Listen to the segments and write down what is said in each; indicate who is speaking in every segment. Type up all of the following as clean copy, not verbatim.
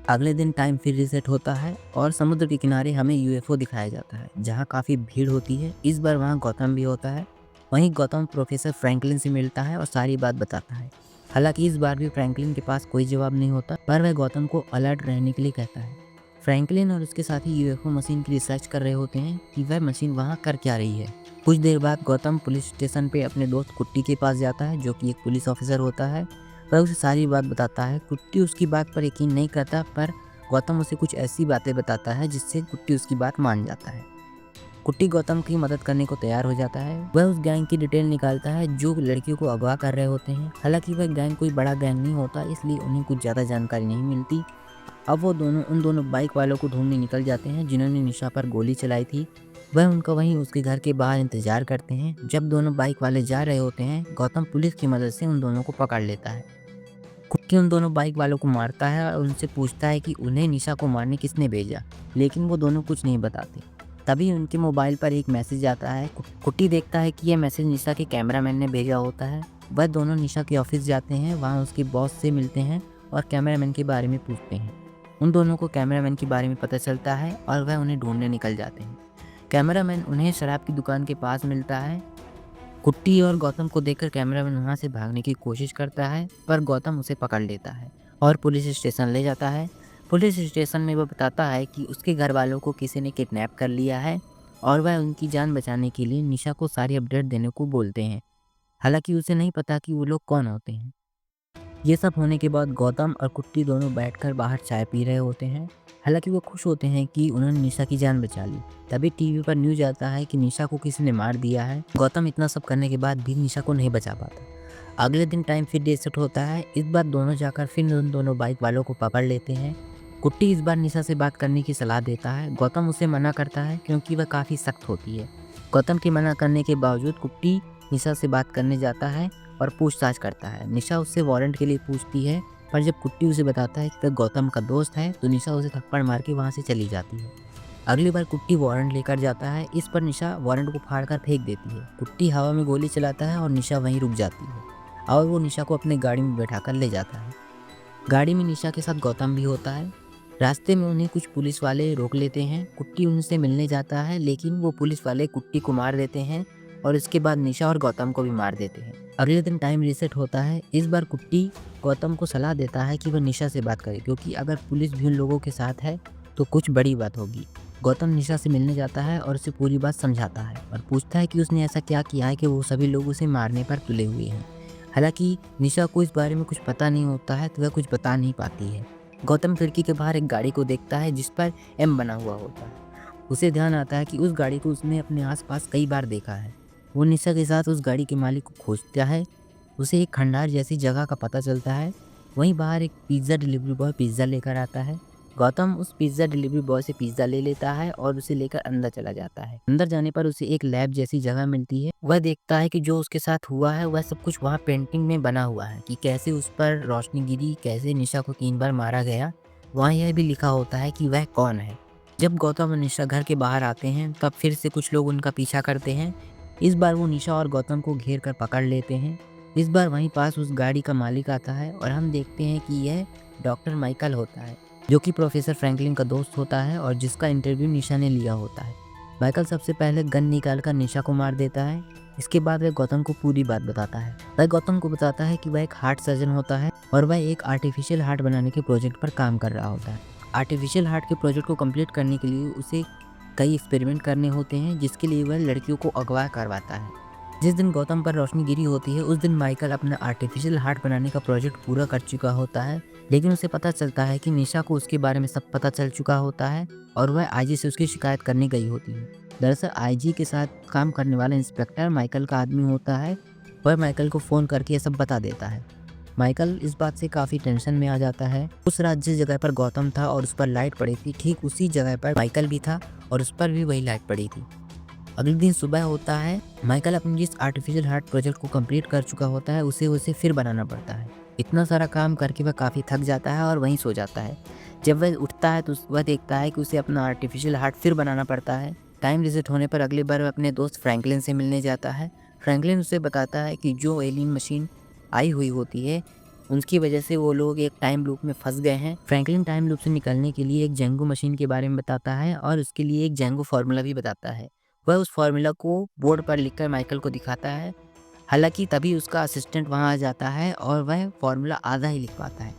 Speaker 1: अगले दिन टाइम फिर रीसेट होता है और समुद्र के किनारे हमें यूएफओ दिखाया जाता है जहाँ काफ़ी भीड़ होती है। इस बार वहाँ गौतम भी होता है। वहीं गौतम प्रोफेसर फ्रैंकलिन से मिलता है और सारी बात बताता है। हालांकि इस बार भी फ्रैंकलिन के पास कोई जवाब नहीं होता, पर वह गौतम को अलर्ट रहने के लिए कहता है। फ्रैंकलिन और उसके साथी यूएफओ मशीन की रिसर्च कर रहे होते हैं कि वह मशीन वहाँ कर क्या रही है। कुछ देर बाद गौतम पुलिस स्टेशन पे अपने दोस्त कुट्टी के पास जाता है, जो कि एक पुलिस ऑफिसर होता है। वह उसे सारी बात बताता है। कुट्टी उसकी बात पर यकीन नहीं करता, पर गौतम उसे कुछ ऐसी बातें बताता है जिससे कुट्टी उसकी बात मान जाता है। कुट्टी गौतम की मदद करने को तैयार हो जाता है। वह उस गैंग की डिटेल निकालता है जो लड़कियों को अगवा कर रहे होते हैं। हालांकि वह गैंग कोई बड़ा गैंग नहीं होता, इसलिए उन्हें कुछ ज़्यादा जानकारी नहीं मिलती। अब वो उन दोनों बाइक वालों को ढूंढने निकल जाते हैं जिन्होंने निशा पर गोली चलाई थी। वह उनका वहीं उसके घर के बाहर इंतजार करते हैं। जब दोनों बाइक वाले जा रहे होते हैं, गौतम पुलिस की मदद से उन दोनों को पकड़ लेता है। कुट्टी उन दोनों बाइक वालों को मारता है और उनसे पूछता है कि उन्हें निशा को मारने किसने भेजा, लेकिन वो दोनों कुछ नहीं बताते। तभी उनके मोबाइल पर एक मैसेज आता है। कुट्टी देखता है कि यह मैसेज निशा के कैमरामैन ने भेजा होता है। वह दोनों निशा के ऑफिस जाते हैं, वहाँ उसके बॉस से मिलते हैं और कैमरामैन के बारे में पूछते हैं। उन दोनों को कैमरामैन के बारे में पता चलता है और वह उन्हें ढूंढने निकल जाते हैं। कैमरामैन उन्हें शराब की दुकान के पास मिलता है। कुट्टी और गौतम को देखकर कैमरामैन वहां से भागने की कोशिश करता है, पर गौतम उसे पकड़ लेता है और पुलिस स्टेशन ले जाता है। पुलिस स्टेशन में वह बताता है कि उसके घर वालों को किसी ने किडनैप कर लिया है और वह उनकी जान बचाने के लिए निशा को सारी अपडेट देने को बोलते हैं। हालांकि उसे नहीं पता कि वो लोग कौन होते हैं। ये सब होने के बाद गौतम और कुट्टी दोनों बैठकर बाहर चाय पी रहे होते हैं। हालांकि वो खुश होते हैं कि उन्होंने निशा की जान बचा ली। तभी टीवी पर न्यूज आता है कि निशा को किसी ने मार दिया है। गौतम इतना सब करने के बाद भी निशा को नहीं बचा पाता। अगले दिन टाइम फिर रीसेट होता है। इस बार दोनों जाकर फिर उन दोनों बाइक वालों को पकड़ लेते हैं। कुट्टी इस बार निशा से बात करने की सलाह देता है। गौतम उसे मना करता है क्योंकि वह काफ़ी सख्त होती है। गौतम की मना करने के बावजूद कुट्टी निशा से बात करने जाता है और पूछताछ करता है। निशा उससे वारंट के लिए पूछती है, पर जब कुट्टी उसे बताता है कि वह गौतम का दोस्त है, तो निशा उसे थप्पड़ मार के वहाँ से चली जाती है। अगली बार कुट्टी वारंट लेकर जाता है। इस पर निशा वारंट को फाड़कर फेंक देती है। कुट्टी हवा में गोली चलाता है और निशा वहीं रुक जाती है और वो निशा को अपनी गाड़ी में बैठाकर ले जाता है। गाड़ी में निशा के साथ गौतम भी होता है। रास्ते में उन्हें कुछ पुलिस वाले रोक लेते हैं। कुट्टी उनसे मिलने जाता है, लेकिन वो पुलिस वाले कुट्टी को मार देते हैं और इसके बाद निशा और गौतम को भी मार देते हैं। अगले दिन टाइम रीसेट होता है। इस बार कुट्टी गौतम को सलाह देता है कि वह निशा से बात करे, क्योंकि अगर पुलिस भी उन लोगों के साथ है तो कुछ बड़ी बात होगी। गौतम निशा से मिलने जाता है और उसे पूरी बात समझाता है और पूछता है कि उसने ऐसा क्या किया है कि वो सभी लोग उसे मारने पर तुले हुए हैं। हालांकि निशा को इस बारे में कुछ पता नहीं होता है, तो वह कुछ बता नहीं पाती है। गौतम खिड़की के बाहर एक गाड़ी को देखता है जिस पर एम बना हुआ होता है। उसे ध्यान आता है कि उस गाड़ी को उसने अपने आसपास कई बार देखा है। वो निशा के साथ उस गाड़ी के मालिक को खोजता है। उसे एक खंडार जैसी जगह का पता चलता है। वहीं बाहर एक पिज़्ज़ा डिलीवरी बॉय पिज़्ज़ा लेकर आता है। गौतम उस पिज़्ज़ा डिलीवरी बॉय से पिज़्ज़ा ले लेता है और उसे लेकर अंदर चला जाता है। अंदर जाने पर उसे एक लैब जैसी जगह मिलती है। वह देखता है कि जो उसके साथ हुआ है वह सब कुछ वहाँ पेंटिंग में बना हुआ है, कि कैसे उस पर रोशनी गिरी, कैसे निशा को 3 बार मारा गया। वहाँ यह भी लिखा होता है कि वह कौन है। जब गौतम और निशा घर के बाहर आते हैं, तब फिर से कुछ लोग उनका पीछा करते हैं। इस बार वो निशा और गौतम को घेर कर पकड़ लेते हैं। इस बार वहीं पास उस गाड़ी का मालिक आता है और हम देखते हैं कि यह डॉक्टर माइकल होता है, जो कि प्रोफेसर फ्रैंकलिन का दोस्त होता है और जिसका इंटरव्यू निशा ने लिया होता है। माइकल सबसे पहले गन निकालकर निशा को मार देता है। इसके बाद वह गौतम को पूरी बात बताता है। वह गौतम को बताता है कि वह एक हार्ट सर्जन होता है और वह एक आर्टिफिशियल हार्ट बनाने के प्रोजेक्ट पर काम कर रहा होता है। आर्टिफिशियल हार्ट के प्रोजेक्ट को कंप्लीट करने के लिए उसे कई एक्सपेरिमेंट करने होते हैं, जिसके लिए वह लड़कियों को अगवा करवाता है। जिस दिन गौतम पर रोशनी गिरी होती है, उस दिन माइकल अपना आर्टिफिशियल हार्ट बनाने का प्रोजेक्ट पूरा कर चुका होता है, लेकिन उसे पता चलता है कि निशा को उसके बारे में सब पता चल चुका होता है और वह आईजी से उसकी शिकायत करने गई होती है। दरअसल आईजी के साथ काम करने वाला इंस्पेक्टर माइकल का आदमी होता है। वह माइकल को फ़ोन करके ये सब बता देता है। माइकल इस बात से काफ़ी टेंशन में आ जाता है। उस रात जिस जगह पर गौतम था और उस पर लाइट पड़ी थी, ठीक उसी जगह पर माइकल भी था और उस पर भी वही लाइट पड़ी थी। अगले दिन सुबह होता है। माइकल अपने जिस आर्टिफिशियल हार्ट प्रोजेक्ट को कंप्लीट कर चुका होता है, उसे फिर बनाना पड़ता है। इतना सारा काम करके वह काफ़ी थक जाता है और वहीं सो जाता है। जब वह उठता है तो वह देखता है कि उसे अपना आर्टिफिशियल हार्ट फिर बनाना पड़ता है। टाइम रिसेट होने पर अगली बार वह अपने दोस्त फ्रैंकलिन से मिलने जाता है। फ्रैंकलिन उसे बताता है कि जो एलियन मशीन आई हुई होती है उनकी वजह से वो लोग एक टाइम लूप में फंस गए हैं। फ्रैंकलिन टाइम लूप से निकलने के लिए एक जेंगो मशीन के बारे में बताता है और उसके लिए एक जेंगो फार्मूला भी बताता है। वह उस फार्मूला को बोर्ड पर लिखकर माइकल को दिखाता है। हालांकि तभी उसका असिस्टेंट वहां आ जाता है और वह फार्मूला आधा ही लिख पाता है।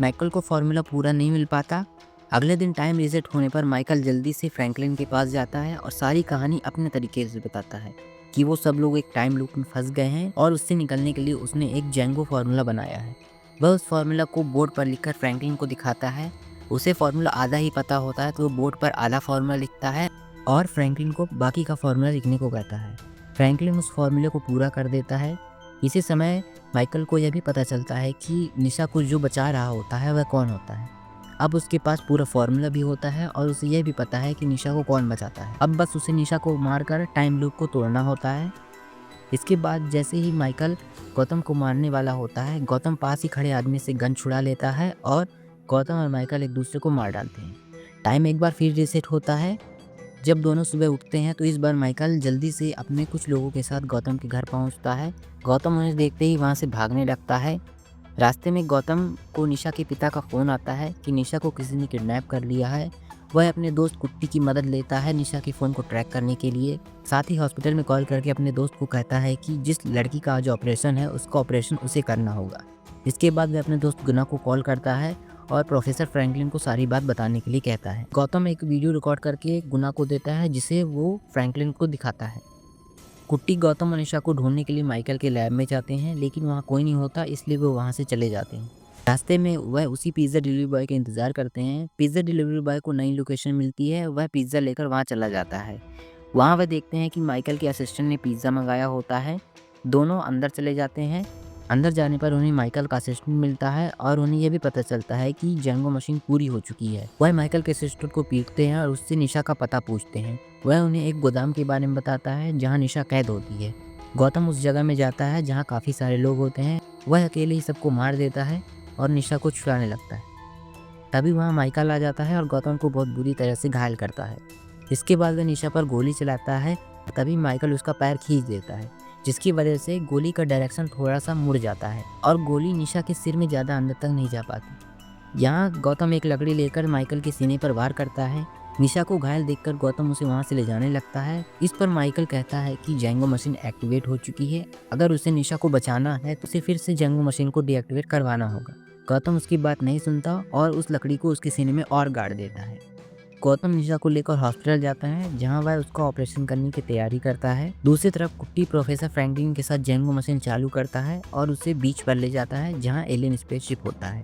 Speaker 1: माइकल को फार्मूला पूरा नहीं मिल पाता। अगले दिन टाइम रीसेट होने पर माइकल जल्दी से फ्रैंकलिन के पास जाता है और सारी कहानी अपने तरीके से बताता है कि वो सब लोग एक टाइम लूप में फंस गए हैं और उससे निकलने के लिए उसने एक जेंगो फार्मूला बनाया है। वह उस फार्मूला को बोर्ड पर लिखकर फ्रैंकलिन को दिखाता है। उसे फार्मूला आधा ही पता होता है तो वो बोर्ड पर आधा फार्मूला लिखता है और फ्रैंकलिन को बाकी का फार्मूला लिखने को कहता है। फ्रैंकलिन उस फार्मूले को पूरा कर देता है। इसी समय माइकल को यह भी पता चलता है कि निशा को जो बचा रहा होता है वह कौन होता है। अब उसके पास पूरा फार्मूला भी होता है और उसे यह भी पता है कि निशा को कौन बचाता है। अब बस उसे निशा को मारकर टाइम लूप को तोड़ना होता है। इसके बाद जैसे ही माइकल गौतम को मारने वाला होता है, गौतम पास ही खड़े आदमी से गन छुड़ा लेता है और गौतम और माइकल एक दूसरे को मार डालते हैं। टाइम एक बार फिर रीसेट होता है। जब दोनों सुबह उठते हैं तो इस बार माइकल जल्दी से अपने कुछ लोगों के साथ गौतम के घर पहुंचता है। गौतम उन्हें देखते ही वहां से भागने लगता है। रास्ते में गौतम को निशा के पिता का फ़ोन आता है कि निशा को किसी ने किडनैप कर लिया है। वह अपने दोस्त कुट्टी की मदद लेता है निशा के फ़ोन को ट्रैक करने के लिए। साथ ही हॉस्पिटल में कॉल करके अपने दोस्त को कहता है कि जिस लड़की का आज ऑपरेशन है उसका ऑपरेशन उसे करना होगा। इसके बाद वह अपने दोस्त गुना को कॉल करता है और प्रोफेसर फ्रैंकलिन को सारी बात बताने के लिए कहता है। गौतम एक वीडियो रिकॉर्ड करके गुना को देता है जिसे वो फ्रैंकलिन को दिखाता है। कुट्टी गौतम और निशा को ढूंढने के लिए माइकल के लैब में जाते हैं लेकिन वहाँ कोई नहीं होता, इसलिए वो वहाँ से चले जाते हैं। रास्ते में वह उसी पिज़्ज़ा डिलीवरी बॉय का इंतज़ार करते हैं। पिज़्ज़ा डिलीवरी बॉय को नई लोकेशन मिलती है। वह पिज़्ज़ा लेकर वहाँ चला जाता है। वहाँ वह देखते हैं कि माइकल के असिस्टेंट ने पिज़्ज़ा मंगाया होता है। दोनों अंदर चले जाते हैं। अंदर जाने पर उन्हें माइकल का असिस्टेंट मिलता है और उन्हें यह भी पता चलता है कि जेंगो मशीन पूरी हो चुकी है। वह माइकल के असिस्टेंट को पीटते हैं और उससे निशा का पता पूछते हैं। वह उन्हें एक गोदाम के बारे में बताता है जहाँ निशा कैद होती है। गौतम उस जगह में जाता है जहाँ काफ़ी सारे लोग होते हैं। वह अकेले ही सबको मार देता है और निशा को छुड़ाने लगता है। तभी वहाँ माइकल आ जाता है और गौतम को बहुत बुरी तरह से घायल करता है। इसके बाद वह निशा पर गोली चलाता है। तभी माइकल उसका पैर खींच देता है जिसकी वजह से गोली का डायरेक्शन थोड़ा सा मुड़ जाता है और गोली निशा के सिर में ज़्यादा अंदर तक नहीं जा पाती। यहाँ गौतम एक लकड़ी लेकर माइकल के सीने पर वार करता है। निशा को घायल देखकर गौतम उसे वहाँ से ले जाने लगता है। इस पर माइकल कहता है कि जेंगो मशीन एक्टिवेट हो चुकी है। अगर उसे निशा को बचाना है तो उसे फिर से जेंगो मशीन को डीएक्टिवेट करवाना होगा। गौतम उसकी बात नहीं सुनता और उस लकड़ी को उसके सीने में और गाड़ देता है। गौतम निशा को लेकर हॉस्पिटल जाता है जहां वह उसका ऑपरेशन करने की तैयारी करता है। दूसरी तरफ कुट्टी प्रोफेसर फ्रैंकलिन के साथ जेंगो मशीन चालू करता है और उसे बीच पर ले जाता है जहां एलियन स्पेसशिप होता है।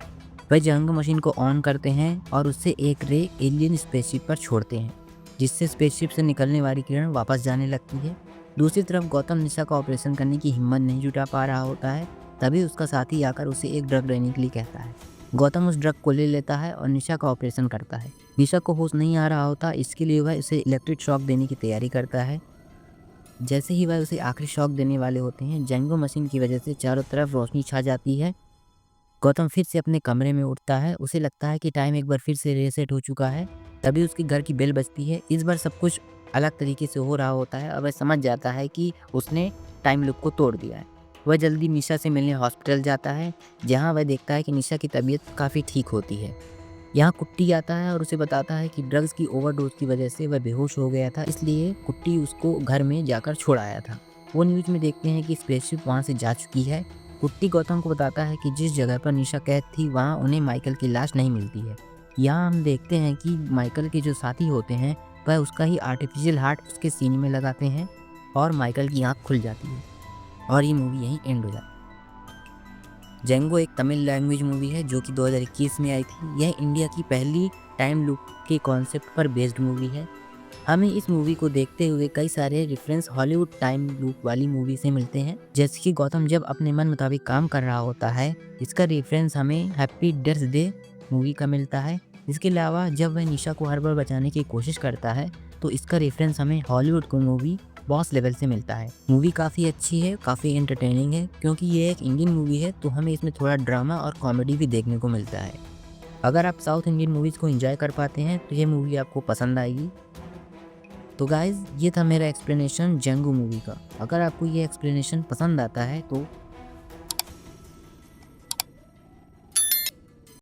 Speaker 1: वह जेंगो मशीन को ऑन करते हैं और उससे एक रे एलियन स्पेसशिप पर छोड़ते हैं जिससे स्पेसशिप से निकलने वाली किरण वापस जाने लगती है। दूसरी तरफ गौतम निशा का ऑपरेशन करने की हिम्मत नहीं जुटा पा रहा होता है। तभी उसका साथी आकर उसे एक ड्रग लेने के लिए कहता है। गौतम उस ड्रग को ले लेता है और निशा का ऑपरेशन करता है। निशा को होश नहीं आ रहा होता, इसके लिए वह उसे इलेक्ट्रिक शॉक देने की तैयारी करता है। जैसे ही वह उसे आखिरी शॉक देने वाले होते हैं जेंगो मशीन की वजह से चारों तरफ रोशनी छा जाती है। गौतम फिर से अपने कमरे में उठता है। उसे लगता है कि टाइम एक बार फिर से रीसेट हो चुका है। तभी उसके घर की बेल बजती है। इस बार सब कुछ अलग तरीके से हो रहा होता है और वह समझ जाता है कि उसने टाइम लूप को तोड़ दिया है। वह जल्दी निशा से मिलने हॉस्पिटल जाता है जहां वह देखता है कि निशा की तबीयत काफ़ी ठीक होती है। यहाँ कुट्टी आता है और उसे बताता है कि ड्रग्स की ओवरडोज की वजह से वह बेहोश हो गया था, इसलिए कुट्टी उसको घर में जाकर छोड़ आया था। वो न्यूज़ में देखते हैं कि स्पेसशिप वहाँ से जा चुकी है। कुट्टी गौतम को बताता है कि जिस जगह पर निशा कैद थी वहाँ उन्हें माइकल की लाश नहीं मिलती है। यहाँ हम देखते हैं कि माइकल के जो साथी होते हैं वह उसका ही आर्टिफिशियल हार्ट उसके सीने में लगाते हैं और माइकल की आँख खुल जाती है और ये मूवी यहीं एंड हो जाती है। जेंगो एक तमिल लैंग्वेज मूवी है जो कि 2021 में आई थी। यह इंडिया की पहली टाइम लूप के कॉन्सेप्ट पर बेस्ड मूवी है। हमें इस मूवी को देखते हुए कई सारे रेफरेंस हॉलीवुड टाइम लूप वाली मूवी से मिलते हैं, जैसे कि गौतम जब अपने मन मुताबिक काम कर रहा होता है। इसका रेफरेंस हमें हैप्पी डेथ डे मूवी का मिलता है। इसके अलावा जब वह निशा को हर बार बचाने की कोशिश करता है तो इसका रेफरेंस हमें हॉलीवुड की मूवी बॉस लेवल से मिलता है। मूवी काफ़ी अच्छी है, काफ़ी एंटरटेनिंग है क्योंकि ये एक इंडियन मूवी है तो हमें इसमें थोड़ा ड्रामा और कॉमेडी भी देखने को मिलता है। अगर आप साउथ इंडियन मूवीज़ को एंजॉय कर पाते हैं तो ये मूवी आपको पसंद आएगी। तो गाइज़ ये था मेरा एक्सप्लेनेशन जेंगो मूवी का। अगर आपको ये एक्सप्लेनेशन पसंद आता है तो